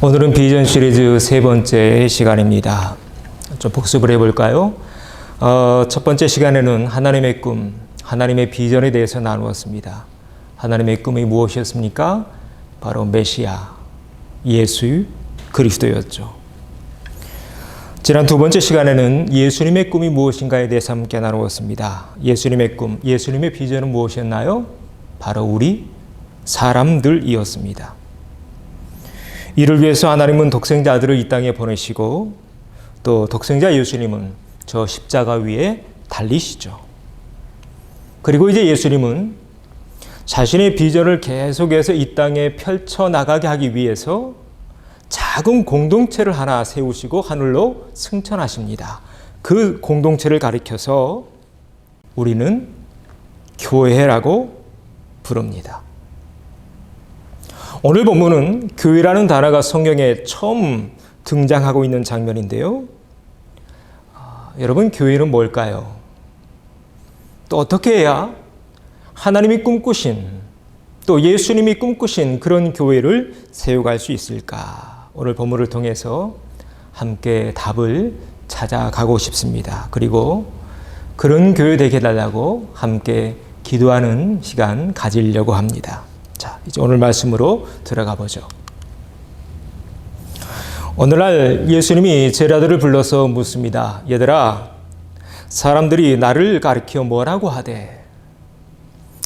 오늘은 비전 시리즈 세 번째 시간입니다. 좀 복습을 해볼까요? 첫 번째 시간에는 하나님의 꿈, 하나님의 비전에 대해서 나누었습니다. 하나님의 꿈이 무엇이었습니까? 바로 메시아, 예수 그리스도였죠. 지난 두 번째 시간에는 예수님의 꿈이 무엇인가에 대해서 함께 나누었습니다. 예수님의 꿈, 예수님의 비전은 무엇이었나요? 바로 우리 사람들이었습니다. 이를 위해서 하나님은 독생자 아들을 이 땅에 보내시고 또 독생자 예수님은 저 십자가 위에 달리시죠. 그리고 이제 예수님은 자신의 비전을 계속해서 이 땅에 펼쳐나가게 하기 위해서 작은 공동체를 하나 세우시고 하늘로 승천하십니다. 그 공동체를 가리켜서 우리는 교회라고 부릅니다. 오늘 본문은 교회라는 단어가 성경에 처음 등장하고 있는 장면인데요. 여러분, 교회는 뭘까요? 또 어떻게 해야 하나님이 꿈꾸신, 또 예수님이 꿈꾸신 그런 교회를 세워갈 수 있을까? 오늘 본문을 통해서 함께 답을 찾아가고 싶습니다. 그리고 그런 교회 되게 해달라고 함께 기도하는 시간 가지려고 합니다. 자, 이제 오늘 말씀으로 들어가 보죠. 오늘날 예수님이 제자들을 불러서 묻습니다. 얘들아, 사람들이 나를 가리켜 뭐라고 하되?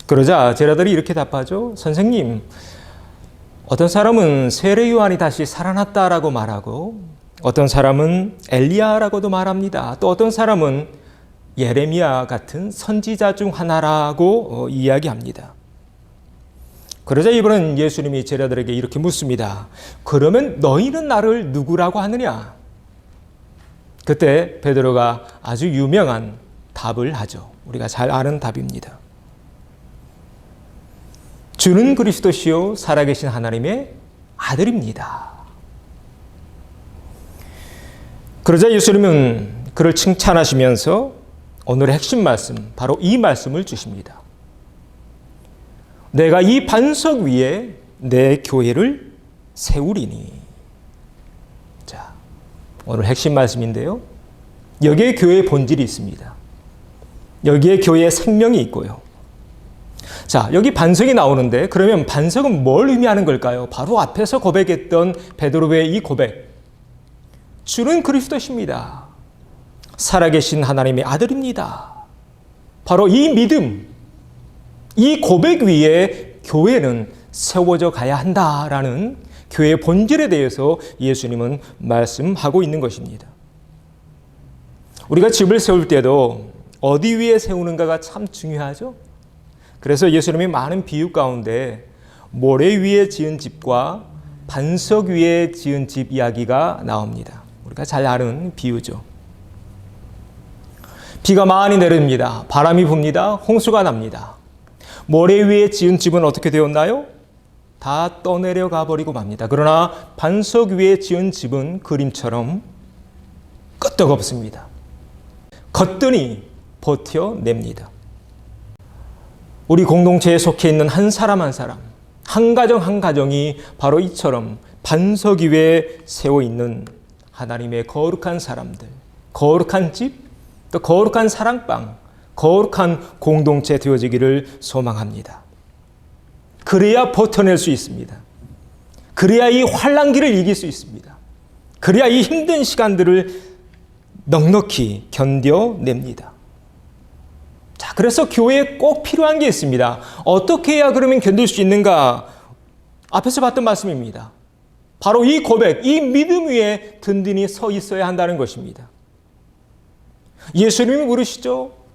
그러자 제자들이 이렇게 답하죠. 선생님, 어떤 사람은 세례 요한이 다시 살아났다라고 말하고, 어떤 사람은 엘리야라고도 말합니다. 또 어떤 사람은 예레미야 같은 선지자 중 하나라고 이야기합니다. 그러자 이번엔 예수님이 제자들에게 이렇게 묻습니다. 그러면 너희는 나를 누구라고 하느냐? 그때 베드로가 아주 유명한 답을 하죠. 우리가 잘 아는 답입니다. 주는 그리스도시요 살아계신 하나님의 아들입니다. 그러자 예수님은 그를 칭찬하시면서 오늘의 핵심 말씀, 바로 이 말씀을 주십니다. 내가 이 반석 위에 내 교회를 세우리니. 자, 오늘 핵심 말씀인데요. 여기에 교회의 본질이 있습니다. 여기에 교회의 생명이 있고요. 자, 여기 반석이 나오는데 그러면 반석은 뭘 의미하는 걸까요? 바로 앞에서 고백했던 베드로의 이 고백. 주는 그리스도십니다. 살아계신 하나님의 아들입니다. 바로 이 믿음, 이 고백 위에 교회는 세워져 가야 한다라는 교회의 본질에 대해서 예수님은 말씀하고 있는 것입니다. 우리가 집을 세울 때도 어디 위에 세우는가가 참 중요하죠. 그래서 예수님이 많은 비유 가운데 모래 위에 지은 집과 반석 위에 지은 집 이야기가 나옵니다. 우리가 잘 아는 비유죠. 비가 많이 내립니다. 바람이 붑니다. 홍수가 납니다. 모래 위에 지은 집은 어떻게 되었나요? 다 떠내려가 버리고 맙니다. 그러나 반석 위에 지은 집은 그림처럼 끄떡없습니다. 거뜬히 버텨냅니다. 우리 공동체에 속해 있는 한 사람 한 사람, 한 가정 한 가정이 바로 이처럼 반석 위에 세워 있는 하나님의 거룩한 사람들, 거룩한 집, 또 거룩한 사랑방, 거룩한 공동체 되어지기를 소망합니다. 그래야 버텨낼 수 있습니다. 그래야 이 환난기를 이길 수 있습니다. 그래야 이 힘든 시간들을 넉넉히 견뎌냅니다. 자, 그래서 교회에 꼭 필요한 게 있습니다. 어떻게 해야 그러면 견딜 수 있는가? 앞에서 봤던 말씀입니다. 바로 이 고백, 이 믿음 위에 든든히 서 있어야 한다는 것입니다. 예수님이 물으시죠.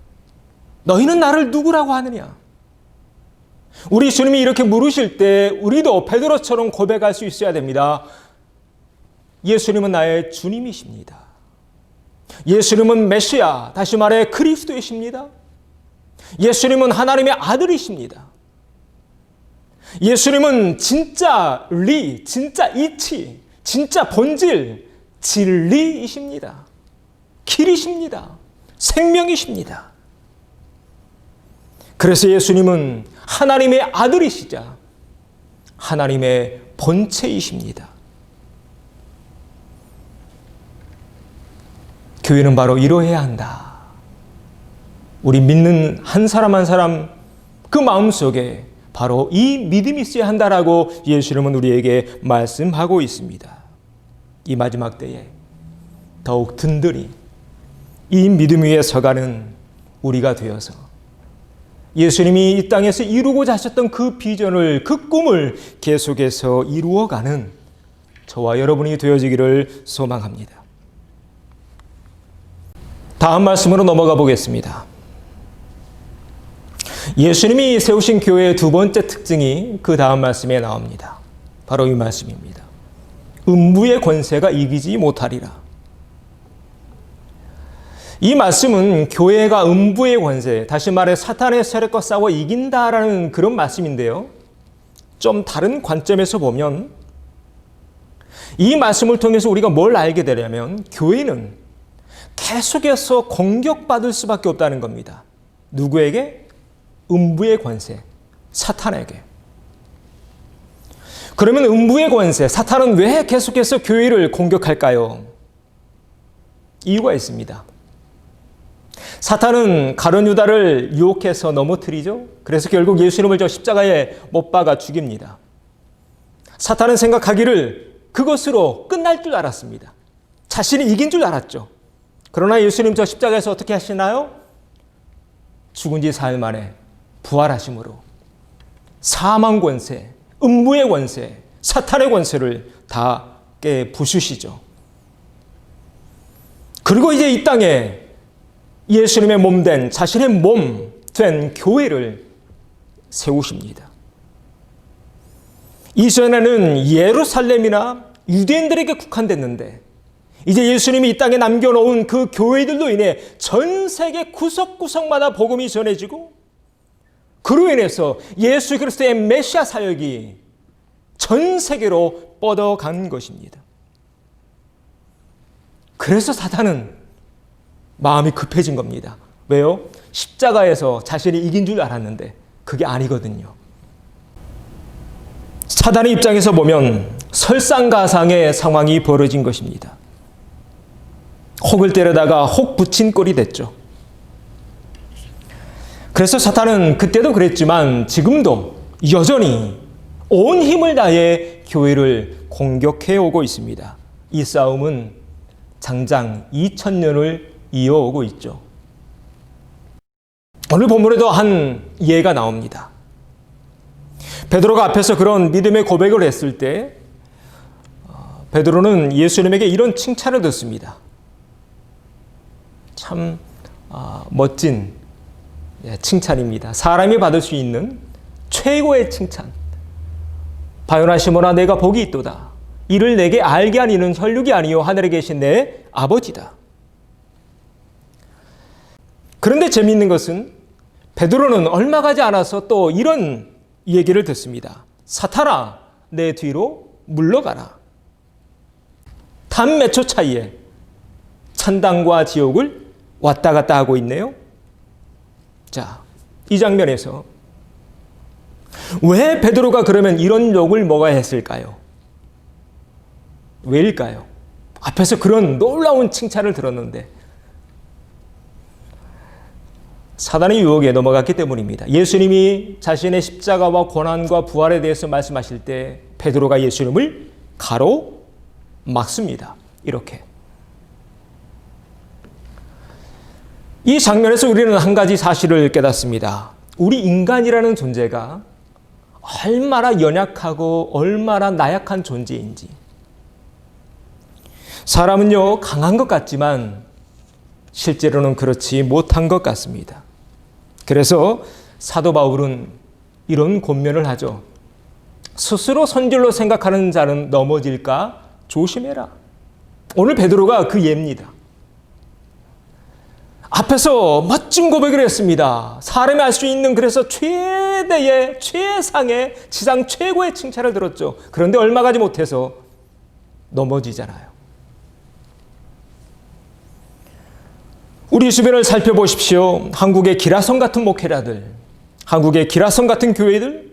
너희는 나를 누구라고 하느냐? 우리 주님이 이렇게 물으실 때 우리도 베드로처럼 고백할 수 있어야 됩니다. 예수님은 나의 주님이십니다. 예수님은 메시아, 다시 말해 그리스도이십니다. 예수님은 하나님의 아들이십니다. 예수님은 진짜 리, 진짜 이치, 진짜 본질, 진리이십니다. 길이십니다. 생명이십니다. 그래서 예수님은 하나님의 아들이시자 하나님의 본체이십니다. 교회는 바로 이러해야 한다. 우리 믿는 한 사람 한 사람 그 마음속에 바로 이 믿음이 있어야 한다라고 예수님은 우리에게 말씀하고 있습니다. 이 마지막 때에 더욱 든든히 이 믿음 위에 서가는 우리가 되어서 예수님이 이 땅에서 이루고자 하셨던 그 비전을, 그 꿈을 계속해서 이루어가는 저와 여러분이 되어지기를 소망합니다. 다음 말씀으로 넘어가 보겠습니다. 예수님이 세우신 교회의 두 번째 특징이 그 다음 말씀에 나옵니다. 바로 이 말씀입니다. 음부의 권세가 이기지 못하리라. 이 말씀은 교회가 음부의 권세, 다시 말해 사탄의 세력과 싸워 이긴다라는 그런 말씀인데요. 좀 다른 관점에서 보면 이 말씀을 통해서 우리가 뭘 알게 되냐면 교회는 계속해서 공격받을 수밖에 없다는 겁니다. 누구에게? 음부의 권세, 사탄에게. 그러면 음부의 권세, 사탄은 왜 계속해서 교회를 공격할까요? 이유가 있습니다. 사탄은 가룟 유다를 유혹해서 넘어뜨리죠. 그래서 결국 예수님을 저 십자가에 못 박아 죽입니다. 사탄은 생각하기를 그것으로 끝날 줄 알았습니다. 자신이 이긴 줄 알았죠. 그러나 예수님 저 십자가에서 어떻게 하시나요? 죽은 지 사흘 만에 부활하심으로 사망 권세, 음부의 권세, 사탄의 권세를 다 깨부수시죠. 그리고 이제 이 땅에 예수님의 몸 된, 자신의 몸 된 교회를 세우십니다. 이전에는 예루살렘이나 유대인들에게 국한됐는데 이제 예수님이 이 땅에 남겨놓은 그 교회들로 인해 전 세계 구석구석마다 복음이 전해지고 그로 인해서 예수 그리스도의 메시아 사역이 전 세계로 뻗어간 것입니다. 그래서 사탄은 마음이 급해진 겁니다. 왜요? 십자가에서 자신이 이긴 줄 알았는데 그게 아니거든요. 사단의 입장에서 보면 설상가상의 상황이 벌어진 것입니다. 혹을 때려다가 혹 붙인 꼴이 됐죠. 그래서 사탄은 그때도 그랬지만 지금도 여전히 온 힘을 다해 교회를 공격해 오고 있습니다. 이 싸움은 장장 2000년을 이어오고 있죠. 오늘 본문에도 한 예가 나옵니다. 베드로가 앞에서 그런 믿음의 고백을 했을 때 베드로는 예수님에게 이런 칭찬을 듣습니다. 참 멋진 칭찬입니다. 사람이 받을 수 있는 최고의 칭찬. 바요나 시몬아 내가 복이 있도다. 이를 내게 알게 한 이는 혈육이 아니요 하늘에 계신 내 아버지다. 그런데 재미있는 것은 베드로는 얼마 가지 않아서 또 이런 얘기를 듣습니다. 사탄아 내 뒤로 물러가라. 단 몇 초 차이에 천당과 지옥을 왔다 갔다 하고 있네요. 자, 이 장면에서 왜 베드로가 그러면 이런 욕을 먹어야 했을까요? 왜일까요? 앞에서 그런 놀라운 칭찬을 들었는데 사단의 유혹에 넘어갔기 때문입니다. 예수님이 자신의 십자가와 고난과 부활에 대해서 말씀하실 때 베드로가 예수님을 가로막습니다. 이렇게. 이 장면에서 우리는 한 가지 사실을 깨닫습니다. 우리 인간이라는 존재가 얼마나 연약하고 얼마나 나약한 존재인지. 사람은요, 강한 것 같지만 실제로는 그렇지 못한 것 같습니다. 그래서 사도 바울은 이런 권면을 하죠. 스스로 선질로 생각하는 자는 넘어질까 조심해라. 오늘 베드로가 그 예입니다. 앞에서 멋진 고백을 했습니다. 사람이 알 수 있는 그래서 최대의 최상의 지상 최고의 칭찬을 들었죠. 그런데 얼마 가지 못해서 넘어지잖아요. 우리 주변을 살펴보십시오. 한국의 기라성 같은 목회자들, 한국의 기라성 같은 교회들,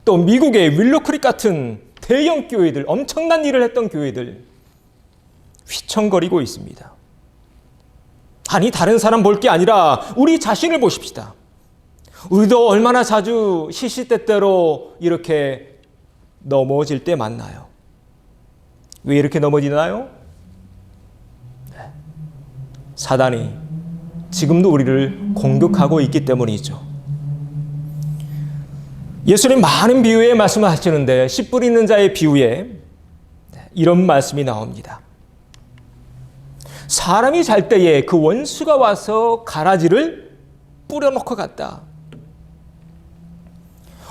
또 미국의 윌로크릭 같은 대형 교회들, 엄청난 일을 했던 교회들 휘청거리고 있습니다. 아니, 다른 사람 볼 게 아니라 우리 자신을 보십시다. 우리도 얼마나 자주 시시때때로 이렇게 넘어질 때 많나요? 왜 이렇게 넘어지나요? 사단이 지금도 우리를 공격하고 있기 때문이죠. 예수님 많은 비유에 말씀을 하시는데 씨 뿌리는 자의 비유에 이런 말씀이 나옵니다. 사람이 잘 때에 그 원수가 와서 가라지를 뿌려놓고 갔다.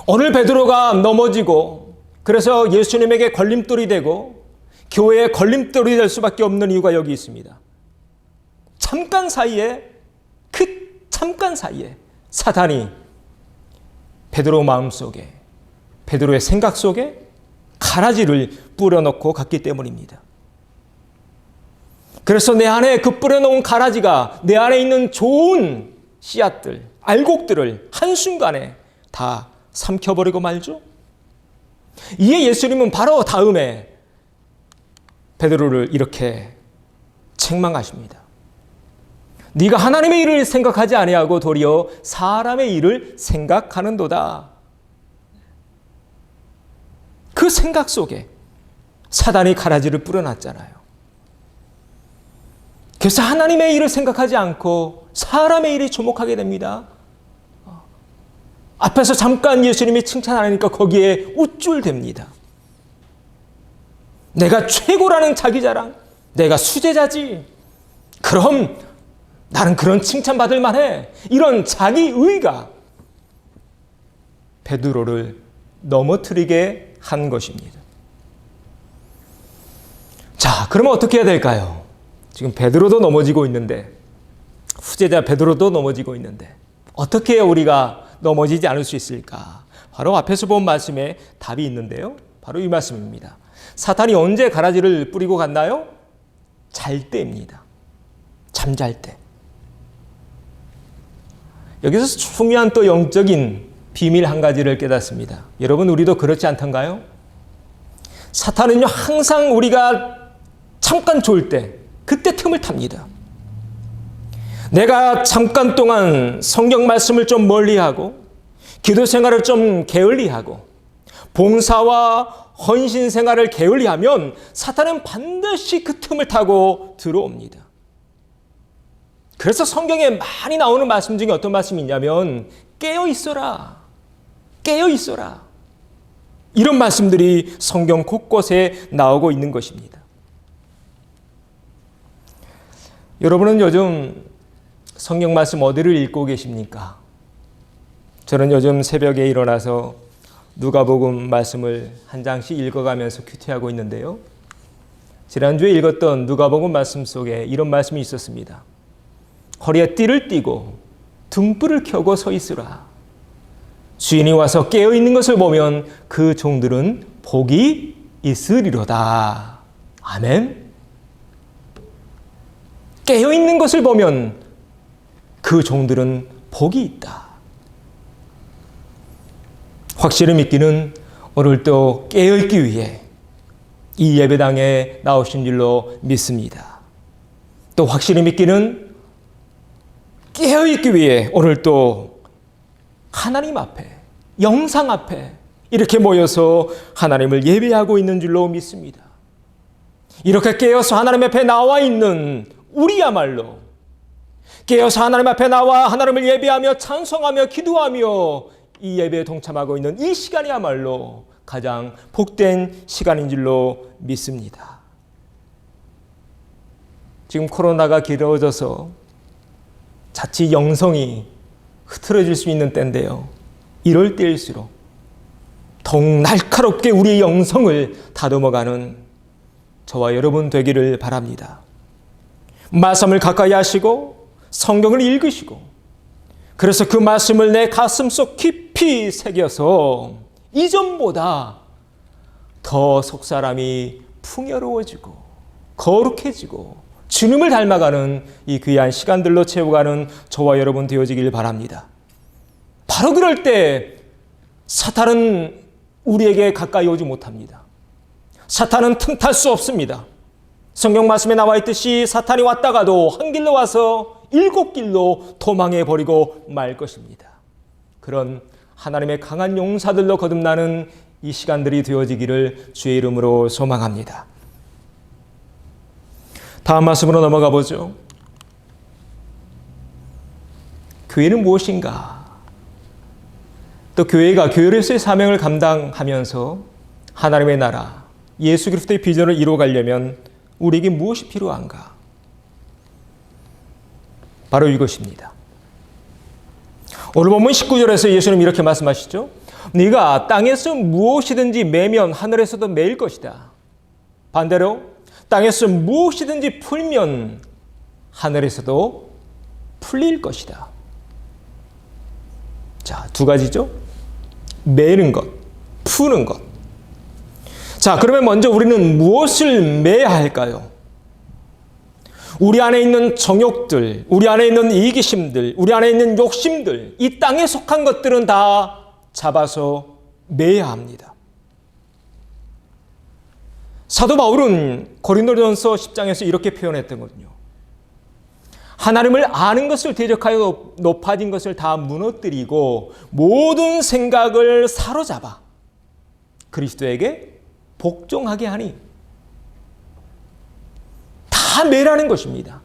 오늘 베드로가 넘어지고 그래서 예수님에게 걸림돌이 되고 교회에 걸림돌이 될 수밖에 없는 이유가 여기 있습니다. 잠깐 사이에 사단이 베드로 마음속에, 베드로의 생각 속에 가라지를 뿌려놓고 갔기 때문입니다. 그래서 내 안에 그 뿌려놓은 가라지가 내 안에 있는 좋은 씨앗들, 알곡들을 한순간에 다 삼켜버리고 말죠. 이에 예수님은 바로 다음에 베드로를 이렇게 책망하십니다. 네가 하나님의 일을 생각하지 아니하고 도리어 사람의 일을 생각하는도다. 그 생각 속에 사단이 가라지를 뿌려놨잖아요. 그래서 하나님의 일을 생각하지 않고 사람의 일에 주목하게 됩니다. 앞에서 잠깐 예수님이 칭찬하니까 거기에 우쭐댑니다. 내가 최고라는 자기 자랑, 내가 수제자지. 그럼 나는 그런 칭찬받을 만해. 이런 자기의가 베드로를 넘어뜨리게 한 것입니다. 자, 그러면 어떻게 해야 될까요? 지금 베드로도 넘어지고 있는데, 후제자 베드로도 넘어지고 있는데 어떻게 우리가 넘어지지 않을 수 있을까? 바로 앞에서 본 말씀에 답이 있는데요. 바로 이 말씀입니다. 사탄이 언제 가라지를 뿌리고 갔나요? 잘 때입니다. 잠잘 때. 여기서 중요한 또 영적인 비밀 한 가지를 깨닫습니다. 여러분, 우리도 그렇지 않던가요? 사탄은요, 항상 우리가 잠깐 좋을 때, 그때 틈을 탑니다. 내가 잠깐 동안 성경 말씀을 좀 멀리하고 기도 생활을 좀 게을리하고 봉사와 헌신 생활을 게을리하면 사탄은 반드시 그 틈을 타고 들어옵니다. 그래서 성경에 많이 나오는 말씀 중에 어떤 말씀이 있냐면 깨어 있어라. 깨어 있어라. 이런 말씀들이 성경 곳곳에 나오고 있는 것입니다. 여러분은 요즘 성경 말씀 어디를 읽고 계십니까? 저는 요즘 새벽에 일어나서 누가복음 말씀을 한 장씩 읽어가면서 큐티하고 있는데요. 지난주에 읽었던 누가복음 말씀 속에 이런 말씀이 있었습니다. 허리에 띠를 띠고 등불을 켜고 서 있으라. 주인이 와서 깨어있는 것을 보면 그 종들은 복이 있으리로다. 아멘. 깨어있는 것을 보면 그 종들은 복이 있다. 확실히 믿기는 오늘도 깨어있기 위해 이 예배당에 나오신 줄로 믿습니다. 또 확실히 믿기는 깨어있기 위해 오늘도 하나님 앞에, 영상 앞에 이렇게 모여서 하나님을 예배하고 있는 줄로 믿습니다. 이렇게 깨어서 하나님 앞에 나와 있는 우리야말로 깨어서 하나님 앞에 나와 하나님을 예배하며 찬송하며 기도하며 이 예배에 동참하고 있는 이 시간이야말로 가장 복된 시간인 줄로 믿습니다. 지금 코로나가 길어져서 자칫 영성이 흐트러질 수 있는 때인데요. 이럴 때일수록 더욱 날카롭게 우리의 영성을 다듬어가는 저와 여러분 되기를 바랍니다. 말씀을 가까이 하시고 성경을 읽으시고 그래서 그 말씀을 내 가슴속 깊이 새겨서 이전보다 더 속사람이 풍요로워지고 거룩해지고 주님을 닮아가는 이 귀한 시간들로 채워가는 저와 여러분 되어지길 바랍니다. 바로 그럴 때 사탄은 우리에게 가까이 오지 못합니다. 사탄은 틈탈 수 없습니다. 성경 말씀에 나와 있듯이 사탄이 왔다가도 한 길로 와서 일곱 길로 도망해 버리고 말 것입니다. 그런 하나님의 강한 용사들로 거듭나는 이 시간들이 되어지기를 주의 이름으로 소망합니다. 다음 말씀으로 넘어가 보죠. 교회는 무엇인가? 또 교회가 교회로서의 사명을 감당하면서 하나님의 나라, 예수 그리스도의 비전을 이루어가려면 우리에게 무엇이 필요한가? 바로 이것입니다. 오늘 본문 19절에서 예수님 이렇게 말씀하시죠. 네가 땅에서 무엇이든지 매면 하늘에서도 매일 것이다. 반대로 땅에서 무엇이든지 풀면 하늘에서도 풀릴 것이다. 자, 두 가지죠. 매는 것, 푸는 것. 자, 그러면 먼저 우리는 무엇을 매야 할까요? 우리 안에 있는 정욕들, 우리 안에 있는 이기심들, 우리 안에 있는 욕심들, 이 땅에 속한 것들은 다 잡아서 매야 합니다. 사도 바울은 고린도전서 10장에서 이렇게 표현했던 거거든요. 하나님을 아는 것을 대적하여 높아진 것을 다 무너뜨리고 모든 생각을 사로잡아 그리스도에게 복종하게 하니, 다 매라는 것입니다.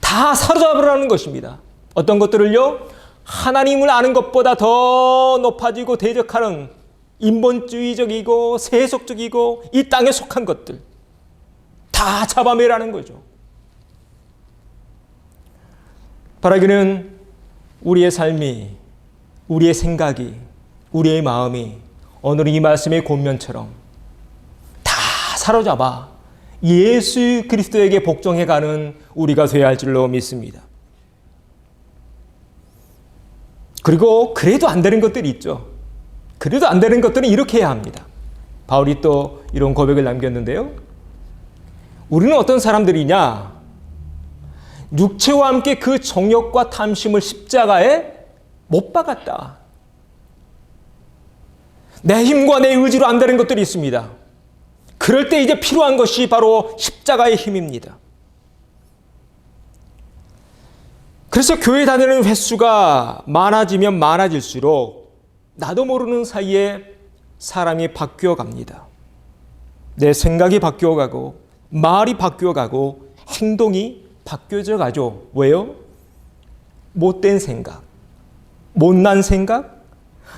다 사로잡으라는 것입니다. 어떤 것들을요? 하나님을 아는 것보다 더 높아지고 대적하는 인본주의적이고 세속적이고 이 땅에 속한 것들 다 잡아매라는 거죠. 바라기는 우리의 삶이, 우리의 생각이, 우리의 마음이 오늘 이 말씀의 권면처럼 다 사로잡아 예수 그리스도에게 복종해가는 우리가 되어야 할 줄로 믿습니다. 그리고 그래도 안 되는 것들이 있죠. 그래도 안 되는 것들은 이렇게 해야 합니다. 바울이 또 이런 고백을 남겼는데요. 우리는 어떤 사람들이냐? 육체와 함께 그 정욕과 탐심을 십자가에 못 박았다. 내 힘과 내 의지로 안 되는 것들이 있습니다. 그럴 때 이제 필요한 것이 바로 십자가의 힘입니다. 그래서 교회 다니는 횟수가 많아지면 많아질수록 나도 모르는 사이에 사람이 바뀌어 갑니다. 내 생각이 바뀌어 가고 말이 바뀌어 가고 행동이 바뀌어져 가죠. 왜요? 못된 생각, 못난 생각,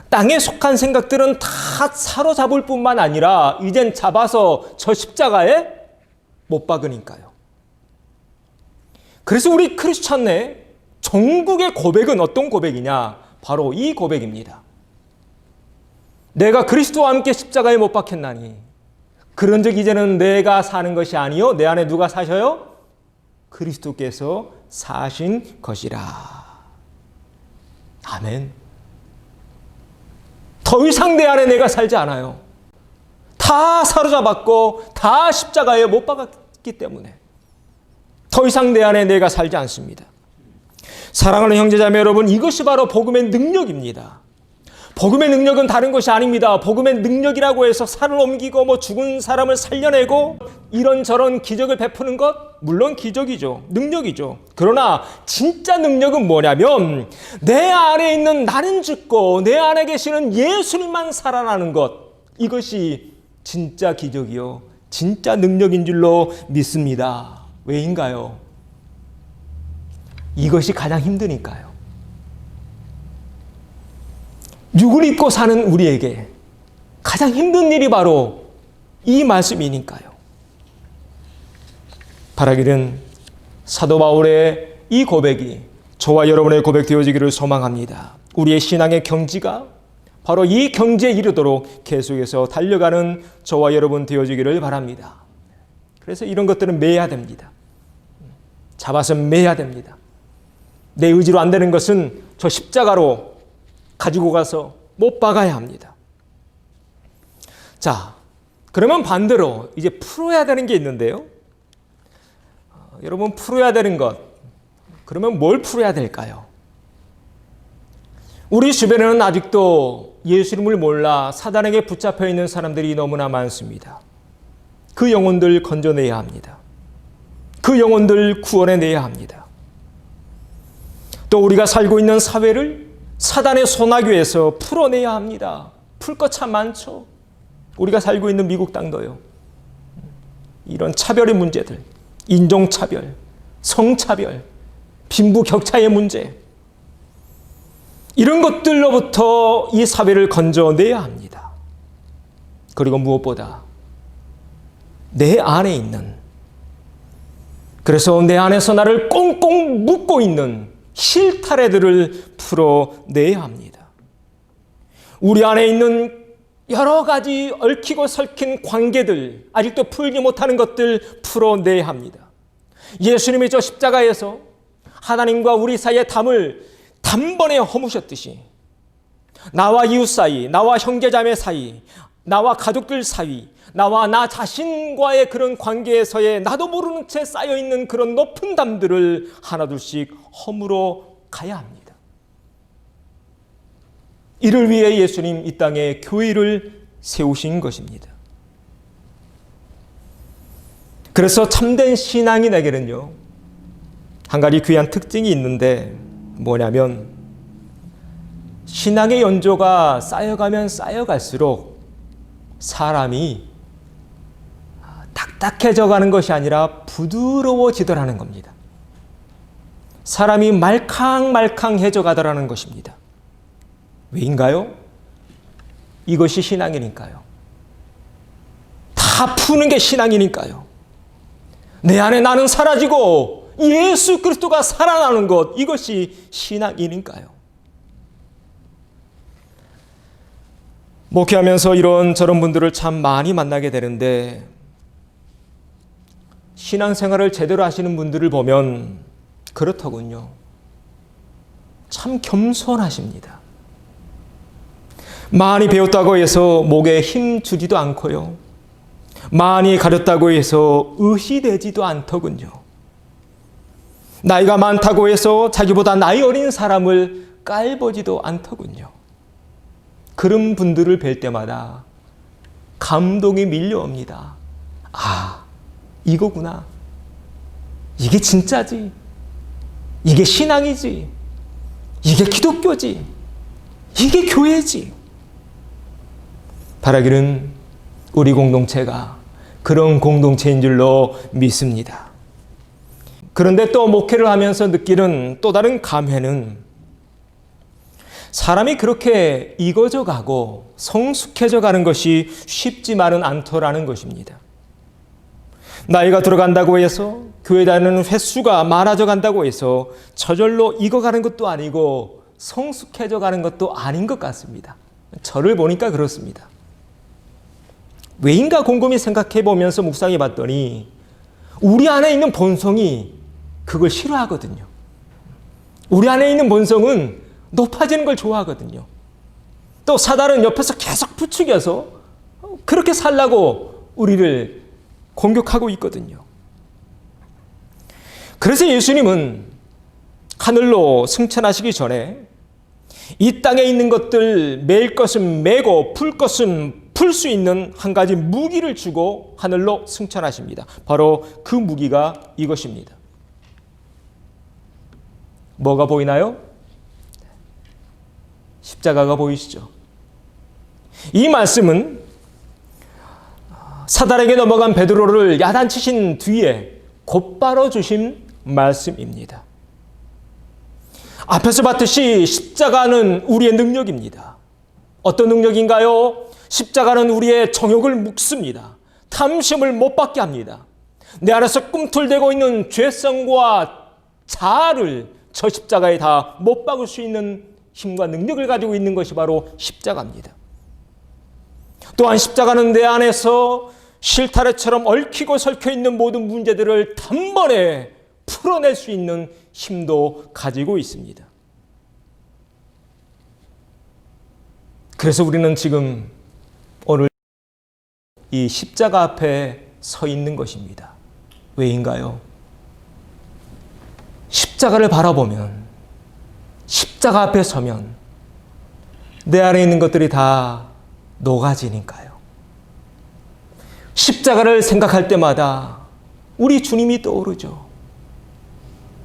땅에 속한 생각들은 다 사로잡을 뿐만 아니라 이젠 잡아서 저 십자가에 못 박으니까요. 그래서 우리 크리스찬의 전국의 고백은 어떤 고백이냐? 바로 이 고백입니다. 내가 그리스도와 함께 십자가에 못 박혔나니 그런즉 이제는 내가 사는 것이 아니요 내 안에 누가 사셔요? 그리스도께서 사신 것이라. 아멘. 더 이상 내 안에 내가 살지 않아요. 다 사로잡았고 다 십자가에 못 박았기 때문에 더 이상 내 안에 내가 살지 않습니다. 사랑하는 형제자매 여러분, 이것이 바로 복음의 능력입니다. 복음의 능력은 다른 것이 아닙니다. 복음의 능력이라고 해서 산을 옮기고 죽은 사람을 살려내고 이런저런 기적을 베푸는 것, 물론 기적이죠. 능력이죠. 그러나 진짜 능력은 뭐냐면 내 안에 있는 나는 죽고 내 안에 계시는 예수님만 살아나는 것, 이것이 진짜 기적이요 진짜 능력인 줄로 믿습니다. 왜인가요? 이것이 가장 힘드니까요. 육을 입고 사는 우리에게 가장 힘든 일이 바로 이 말씀이니까요. 바라기는 사도 바울의 이 고백이 저와 여러분의 고백 되어지기를 소망합니다. 우리의 신앙의 경지가 바로 이 경지에 이르도록 계속해서 달려가는 저와 여러분 되어지기를 바랍니다. 그래서 이런 것들은 매야 됩니다. 잡아서 매야 됩니다. 내 의지로 안 되는 것은 저 십자가로 가지고 가서 못 박아야 합니다. 자, 그러면 반대로 이제 풀어야 되는 게 있는데요. 여러분, 풀어야 되는 것, 그러면 뭘 풀어야 될까요? 우리 주변에는 아직도 예수님을 몰라 사단에게 붙잡혀 있는 사람들이 너무나 많습니다. 그 영혼들 건져내야 합니다. 그 영혼들 구원해내야 합니다. 또 우리가 살고 있는 사회를 사단의 소나기에서 풀어내야 합니다. 풀 것 참 많죠. 우리가 살고 있는 미국 땅도요. 이런 차별의 문제들, 인종차별, 성차별, 빈부격차의 문제, 이런 것들로부터 이 사회를 건져내야 합니다. 그리고 무엇보다 내 안에 있는, 그래서 내 안에서 나를 꽁꽁 묶고 있는 실타래들을 풀어내야 합니다. 우리 안에 있는 여러 가지 얽히고 설킨 관계들, 아직도 풀지 못하는 것들 풀어내야 합니다. 예수님이 저 십자가에서 하나님과 우리 사이의 담을 단번에 허무셨듯이 나와 이웃 사이, 나와 형제자매 사이, 나와 가족들 사이, 나와 나 자신과의 그런 관계에서의 나도 모르는 채 쌓여있는 그런 높은 담들을 하나둘씩 허물어 가야 합니다. 이를 위해 예수님 이 땅에 교회를 세우신 것입니다. 그래서 참된 신앙인에게는요, 한 가지 귀한 특징이 있는데 뭐냐면, 신앙의 연조가 쌓여가면 쌓여갈수록 사람이 딱딱해져 가는 것이 아니라 부드러워지더라는 겁니다. 사람이 말캉말캉해져 가더라는 것입니다. 왜인가요? 이것이 신앙이니까요. 다 푸는 게 신앙이니까요. 내 안에 나는 사라지고 예수 그리스도가 살아나는 것, 이것이 신앙이니까요. 목회하면서 이런저런 분들을 참 많이 만나게 되는데, 신앙생활을 제대로 하시는 분들을 보면 그렇더군요. 참 겸손하십니다. 많이 배웠다고 해서 목에 힘 주지도 않고요. 많이 가렸다고 해서 의시되지도 않더군요. 나이가 많다고 해서 자기보다 나이 어린 사람을 깔보지도 않더군요. 그런 분들을 뵐 때마다 감동이 밀려옵니다. 아, 이거구나. 이게 진짜지. 이게 신앙이지. 이게 기독교지. 이게 교회지. 바라기는 우리 공동체가 그런 공동체인 줄로 믿습니다. 그런데 또 목회를 하면서 느끼는 또 다른 감회는, 사람이 그렇게 익어져 가고 성숙해져 가는 것이 쉽지만은 않더라는 것입니다. 나이가 들어간다고 해서 교회 다니는 횟수가 많아져 간다고 해서 저절로 익어가는 것도 아니고 성숙해져 가는 것도 아닌 것 같습니다. 저를 보니까 그렇습니다. 왜인가 곰곰이 생각해 보면서 묵상해 봤더니 우리 안에 있는 본성이 그걸 싫어하거든요. 우리 안에 있는 본성은 높아지는 걸 좋아하거든요. 또 사단은 옆에서 계속 부추겨서 그렇게 살라고 우리를 공격하고 있거든요. 그래서 예수님은 하늘로 승천하시기 전에 이 땅에 있는 것들 맬 것은 매고 풀 것은 풀 수 있는 한 가지 무기를 주고 하늘로 승천하십니다. 바로 그 무기가 이것입니다. 뭐가 보이나요? 십자가가 보이시죠? 이 말씀은 사단에게 넘어간 베드로를 야단치신 뒤에 곧바로 주신 말씀입니다. 앞에서 봤듯이 십자가는 우리의 능력입니다. 어떤 능력인가요? 십자가는 우리의 정욕을 묶습니다. 탐심을 못 받게 합니다. 내 안에서 꿈틀대고 있는 죄성과 자아를 저 십자가에 다 못 박을 수 있는 힘과 능력을 가지고 있는 것이 바로 십자가입니다. 또한 십자가는 내 안에서 실타래처럼 얽히고 설켜 있는 모든 문제들을 단번에 풀어낼 수 있는 힘도 가지고 있습니다. 그래서 우리는 지금 오늘 이 십자가 앞에 서 있는 것입니다. 왜인가요? 십자가를 바라보면, 십자가 앞에 서면 내 안에 있는 것들이 다 녹아지니까요. 십자가를 생각할 때마다 우리 주님이 떠오르죠.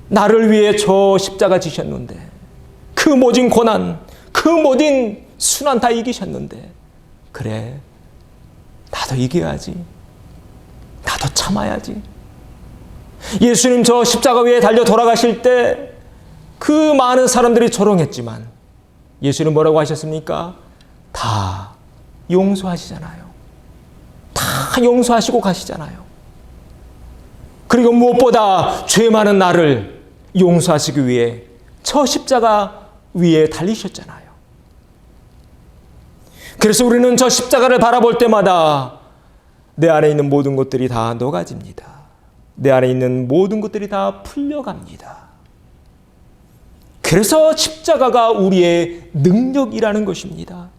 나를 위해 저 십자가 지셨는데, 그 모진 고난, 그 모든 순환 다 이기셨는데, 그래, 나도 이겨야지. 나도 참아야지. 예수님 저 십자가 위에 달려 돌아가실 때 그 많은 사람들이 조롱했지만 예수님 뭐라고 하셨습니까? 다 용서하시잖아요. 다 용서하시고 가시잖아요. 그리고 무엇보다 죄 많은 나를 용서하시기 위해 저 십자가 위에 달리셨잖아요. 그래서 우리는 저 십자가를 바라볼 때마다 내 안에 있는 모든 것들이 다 녹아집니다. 내 안에 있는 모든 것들이 다 풀려갑니다. 그래서 십자가가 우리의 능력이라는 것입니다.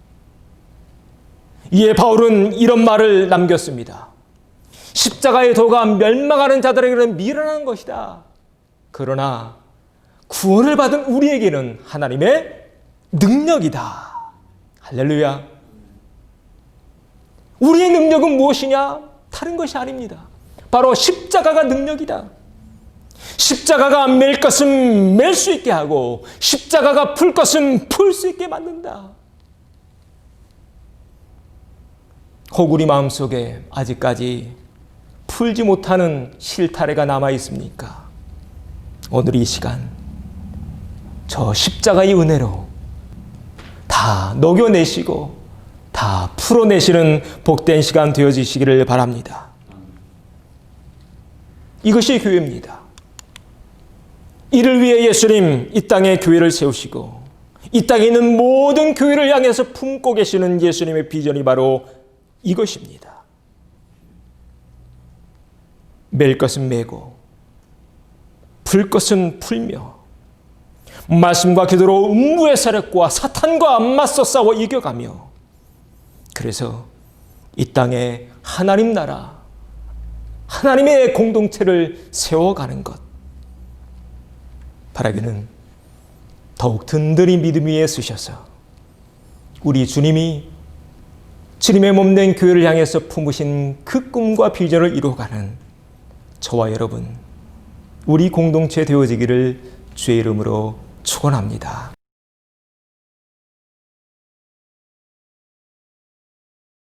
이에 바울은 이런 말을 남겼습니다. 십자가의 도가 멸망하는 자들에게는 미련한 것이다. 그러나 구원을 받은 우리에게는 하나님의 능력이다. 할렐루야. 우리의 능력은 무엇이냐? 다른 것이 아닙니다. 바로 십자가가 능력이다. 십자가가 맬 것은 맬 수 있게 하고 십자가가 풀 것은 풀 수 있게 만든다. 혹 우리 마음속에 아직까지 풀지 못하는 실타래가 남아 있습니까? 오늘 이 시간 저 십자가의 은혜로 다 녹여내시고 다 풀어내시는 복된 시간 되어지시기를 바랍니다. 이것이 교회입니다. 이를 위해 예수님 이 땅에 교회를 세우시고 이 땅에 있는 모든 교회를 향해서 품고 계시는 예수님의 비전이 바로 이것입니다. 맬 것은 매고 풀 것은 풀며 말씀과 기도로 음부의 세력과 사탄과 맞서 싸워 이겨가며 그래서 이 땅에 하나님 나라, 하나님의 공동체를 세워가는 것 바라기는 더욱 든든히 믿음 위에 쓰셔서 우리 주님이 주님의 몸된 교회를 향해서 품으신 그 꿈과 비전을 이루어가는 저와 여러분, 우리 공동체 되어지기를 주의 이름으로 축원합니다.